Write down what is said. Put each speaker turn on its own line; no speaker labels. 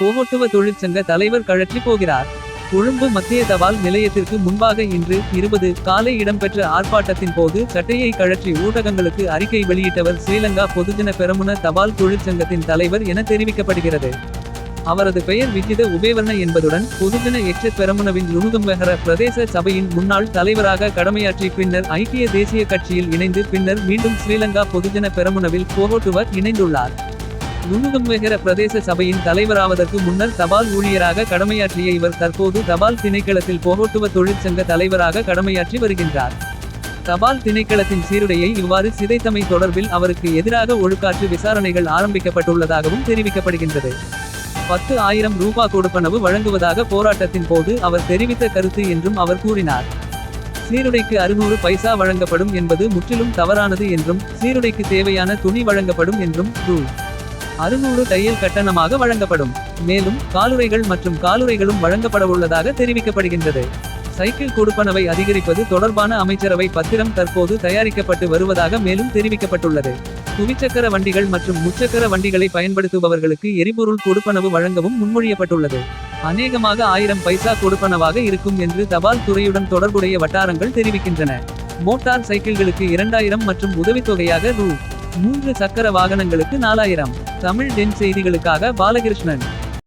போகோட்டுவ தொழிற்சங்க தலைவர் கழற்றி போகிறார். கொழும்பு மத்திய தபால் நிலையத்திற்கு முன்பாக இன்று 20 காலை இடம்பெற்ற ஆர்ப்பாட்டத்தின் போது சட்டையை கழற்றி ஊடகங்களுக்கு அறிக்கை வெளியிட்டவர் ஸ்ரீலங்கா பொதுஜன பெரமுன தபால் தொழிற்சங்கத்தின் தலைவர் என தெரிவிக்கப்படுகிறது. அவரது பெயர் விஜித உபேவர்ண என்பதுடன் பொதுஜன எக்சத் பெரமுனவின் லுணுகம்பெஹர பிரதேச சபையின் முன்னாள் தலைவராக கடமையாற்றி பின்னர் ஐக்கிய தேசிய கட்சியில் இணைந்து பின்னர் மீண்டும் ஸ்ரீலங்கா பொதுஜன பெரமுனவில் போகோட்டுவ இணைந்துள்ளார். லுணுகம்பெஹர பிரதேச சபையின் தலைவராவதற்கு முன்னர் தபால் ஊழியராக கடமையாற்றிய இவர் தற்போது தபால் திணைக்களத்தில் போகோட்டுவ தொழிற்சங்க தலைவராக கடமையாற்றி வருகின்றார். தபால் திணைக்களத்தின் சீருடையை இவ்வாறு சிதைத்தமை தொடர்பில் அவருக்கு எதிராக ஒழுக்காற்று விசாரணைகள் ஆரம்பிக்கப்பட்டுள்ளதாகவும் தெரிவிக்கப்படுகின்றது. 10,000 ரூபா கொடுப்பனவு வழங்குவதாக போராட்டத்தின் போது அவர் தெரிவித்த கருத்து என்றும் அவர் கூறினார். சீருடைக்கு 600 பைசா வழங்கப்படும் என்பது முற்றிலும் தவறானது என்றும் சீருடைக்கு தேவையான துணி வழங்கப்படும் என்றும் ரூ. 600 தையல் கட்டணமாக வழங்கப்படும். மேலும் காலுறைகள் மற்றும் காலுறைகளும் வழங்கப்படவுள்ளதாக தெரிவிக்கப்படுகின்றது. சைக்கிள் கொடுப்பனவை அதிகரிப்பது தொடர்பான அமைச்சரவை பத்திரம் தற்போது தயாரிக்கப்பட்டு வருவதாக மேலும் தெரிவிக்கப்பட்டுள்ளது. துவிச்சக்கர வண்டிகள் மற்றும் முச்சக்கர வண்டிகளை பயன்படுத்துபவர்களுக்கு எரிபொருள் கொடுப்பனவு வழங்கவும் முன்மொழியப்பட்டுள்ளது. அநேகமாக 1000 பைசா கொடுப்பனவாக இருக்கும் என்று தபால் துறையுடன் தொடர்புடைய வட்டாரங்கள் தெரிவிக்கின்றன. மோட்டார் சைக்கிள்களுக்கு 2000 மற்றும் உதவித்தொகையாக ரூ. 3 சக்கர வாகனங்களுக்கு 4000. தமிழ் டென் செய்திகளுக்காக பாலகிருஷ்ணன்.